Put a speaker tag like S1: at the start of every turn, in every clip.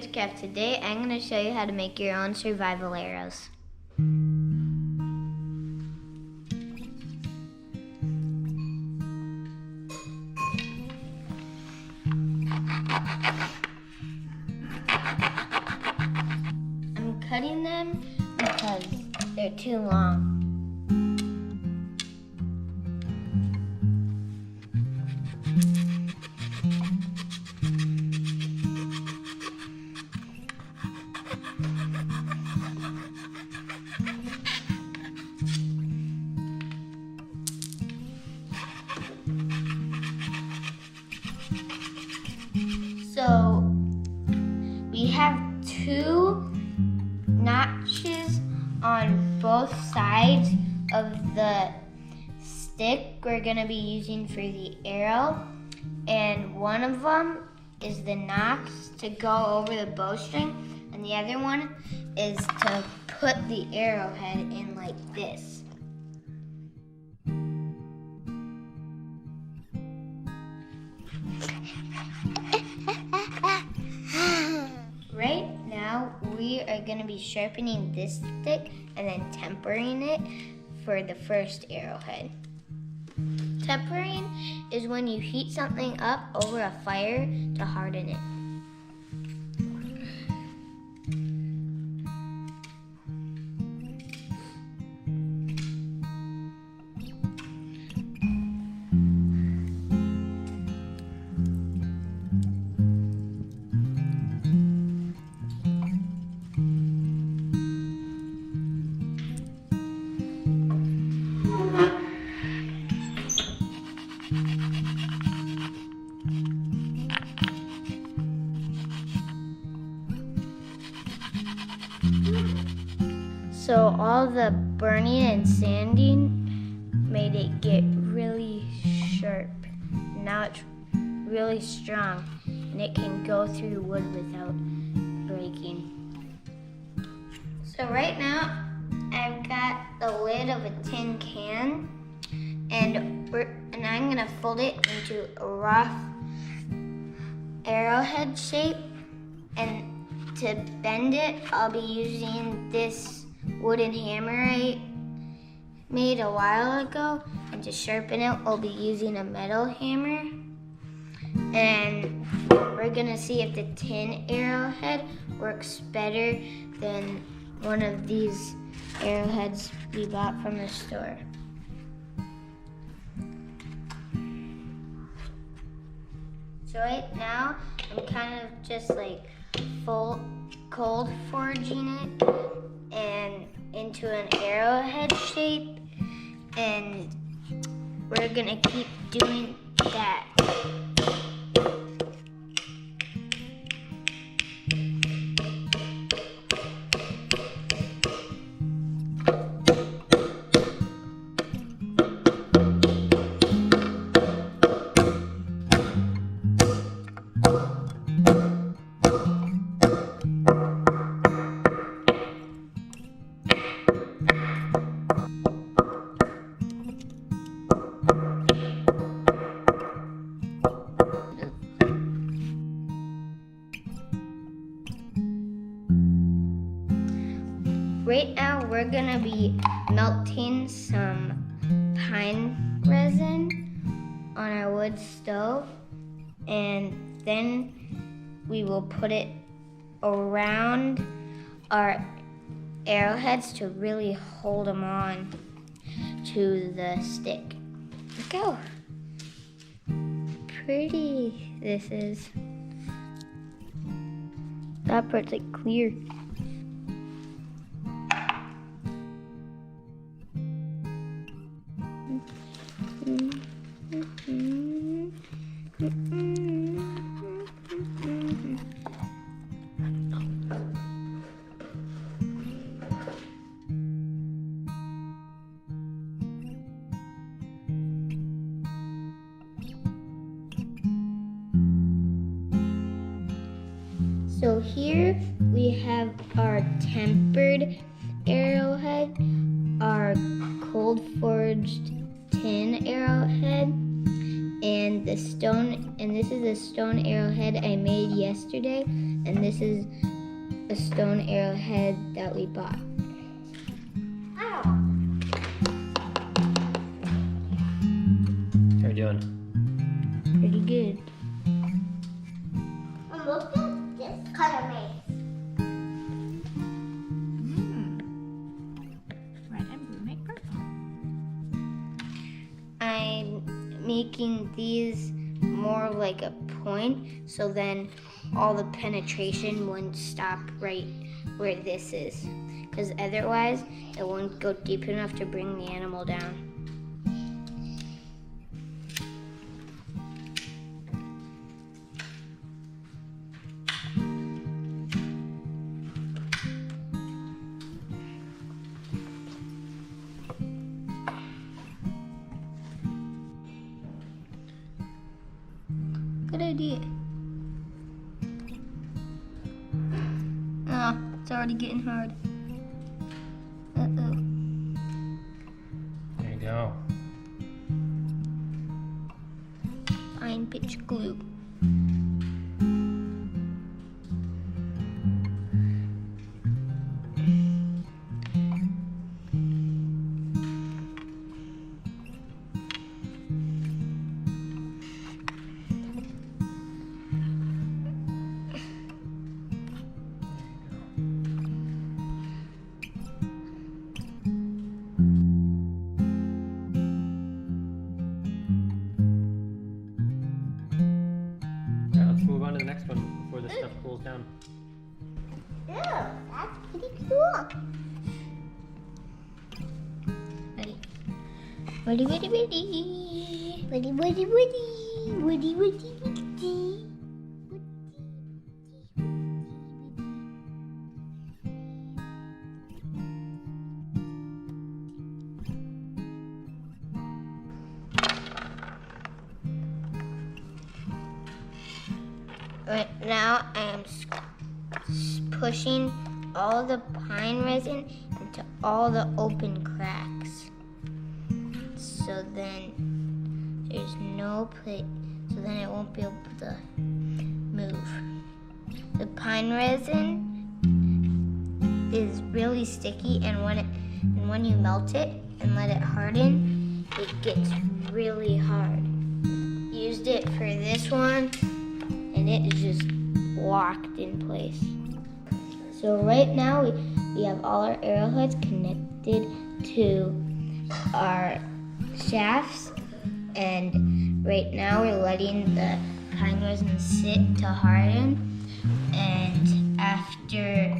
S1: Witchcraft. Today I'm going to show you how to make your own survival arrows. I'm cutting them because they're too long. So we have two notches on both sides of the stick we're going to be using for the arrow, and one of them is the notch to go over the bowstring, and the other one is to put the arrowhead in like this. Right now, we are going to be sharpening this stick and then tempering it for the first arrowhead. Tempering is when you heat something up over a fire to harden it. So all the burning and sanding made it get really sharp. Now it's really strong and it can go through wood without breaking. So right now I've got the lid of a tin can, and I'm gonna fold it into a rough arrowhead shape, and to bend it I'll be using this wooden hammer I made a while ago, and to sharpen it I'll be using a metal hammer. And we're gonna see if the tin arrowhead works better than one of these arrowheads we bought from the store. So right now I'm kind of just like cold forging it and into an arrowhead shape, and we're gonna keep doing that. Right now we're gonna be melting some pine resin on our wood stove, and then we will put it around our arrowheads to really hold them on to the stick. Look how pretty this is. That part's like clear. So here we have our tempered arrowhead, our cold forged tin arrowhead, and this is a stone arrowhead I made yesterday, and this is a stone arrowhead that we bought. Ow.
S2: How you doing?
S1: Pretty good. I'm looking at this kind of maze.
S3: Red and blue make purple.
S1: I'm making these more like a point, so then all the penetration wouldn't stop right where this is, because otherwise it won't go deep enough to bring the animal down. Good idea. Oh, it's already getting hard. Uh-oh.
S2: There you go.
S1: Fine pitch glue.
S2: Move on to the next one before this stuff cools down.
S1: Oh, that's pretty cool. Ready? Ready, ready, ready. Ready, ready, ready. Ready, ready, ready. Right now I am pushing all the pine resin into all the open cracks. So then there's no place, so then it won't be able to move. The pine resin is really sticky, and when you melt it and let it harden, it gets really hard. Used it for this one, and it is just locked in place. So right now we have all our arrowheads connected to our shafts, and right now we're letting the pine resin sit to harden, and after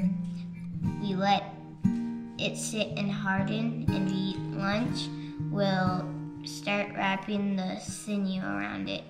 S1: we let it sit and harden and we eat lunch, we'll start wrapping the sinew around it.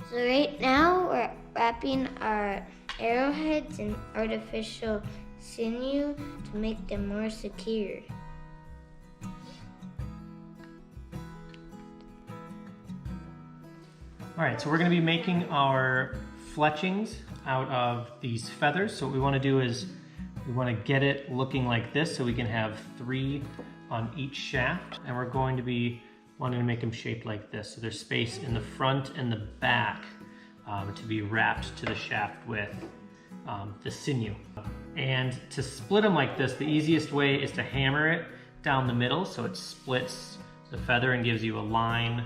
S1: So right now we're wrapping our arrowheads in artificial sinew to make them more secure.
S2: All right, so we're going to be making our fletchings out of these feathers. So what we want to do is we want to get it looking like this, so we can have 3 on each shaft, and we're going to be wanting to make them shaped like this. So there's space in the front and the back to be wrapped to the shaft with the sinew. And to split them like this, the easiest way is to hammer it down the middle so it splits the feather and gives you a line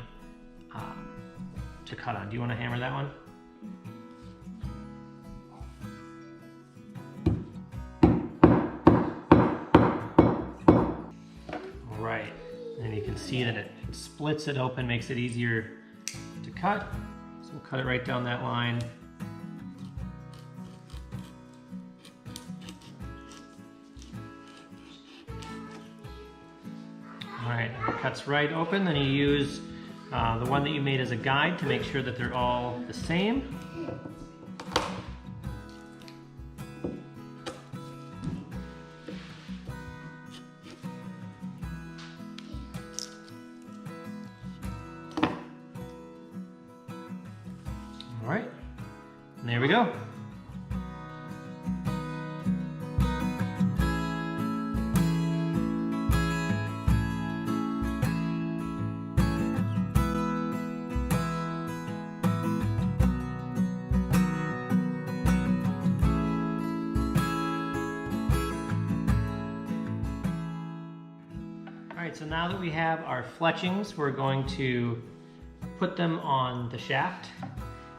S2: to cut on. Do you want to hammer that one? see that it splits it open, makes it easier to cut. So we'll cut it right down that line. All right, it cuts right open. Then you use the one that you made as a guide to make sure that they're all the same. All right, and there we go. All right, so now that we have our fletchings, we're going to put them on the shaft,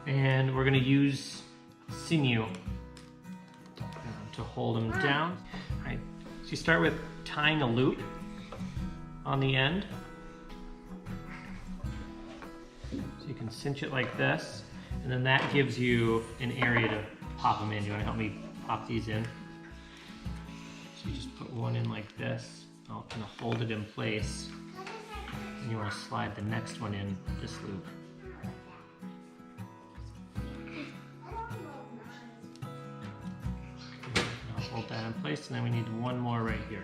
S2: and we're going to use sinew to hold them down. All right, so you start with tying a loop on the end. So you can cinch it like this, and then that gives you an area to pop them in. You want to help me pop these in? So you just put one in like this. I'll kind of hold it in place, and you want to slide the next one in this loop. I'll hold that in place, and then we need one more right here.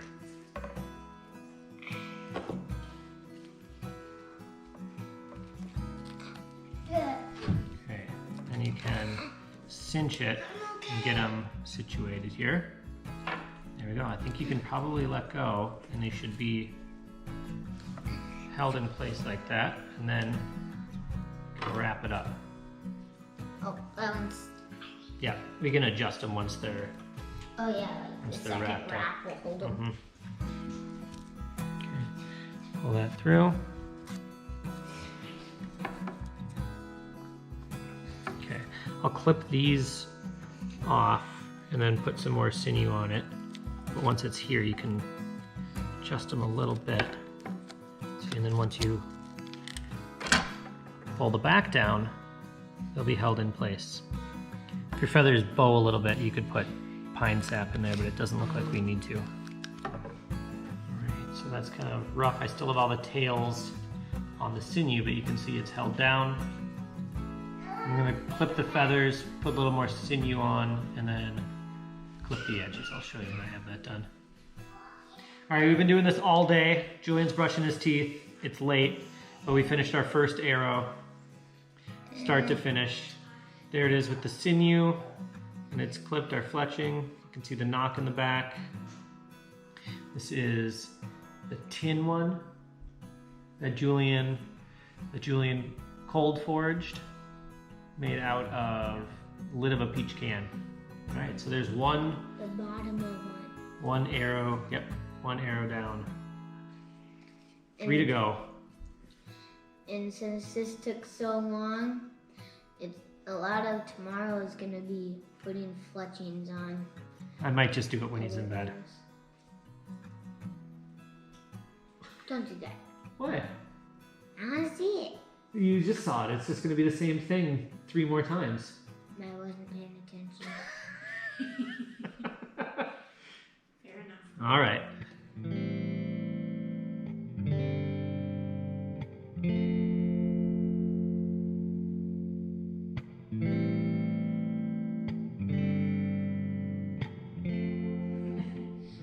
S2: Okay, then you can cinch it and get them situated here. There we go. I think you can probably let go, and they should be held in place like that, and then wrap it up.
S1: Oh,
S2: Yeah, we can adjust them once they're
S1: oh yeah,
S2: once
S1: the
S2: they're
S1: second
S2: wrapped
S1: wrap will hold them.
S2: Okay. Pull that through. Okay, I'll clip these off and then put some more sinew on it. But once it's here, you can adjust them a little bit. And then once you pull the back down, they'll be held in place. If your feathers bow a little bit, you could put pine sap in there, but it doesn't look like we need to. Alright, so that's kind of rough. I still have all the tails on the sinew, but you can see it's held down. I'm going to clip the feathers, put a little more sinew on, and then clip the edges. I'll show you when I have that done. All right, we've been doing this all day. Julian's brushing his teeth. It's late, but we finished our first arrow, start to finish. There it is with the sinew, and it's clipped our fletching. You can see the knock in the back. This is the tin one that Julian cold forged, made out of the lid of a peach can. All right, so there's one.
S1: The bottom of
S2: One arrow, yep, one arrow down. 3 to go.
S1: And since this took so long, a lot of tomorrow is gonna be putting fletchings on.
S2: I might just do it when he's in bed.
S1: Don't do that.
S2: What?
S1: I wanna see it.
S2: You just saw it. It's just going to be the same thing 3 more times.
S1: I wasn't paying attention.
S3: Fair enough.
S2: All right.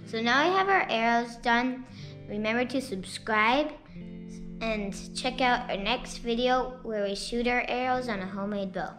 S1: So now we have our arrows done. Remember to subscribe and check out our next video where we shoot our arrows on a homemade bow.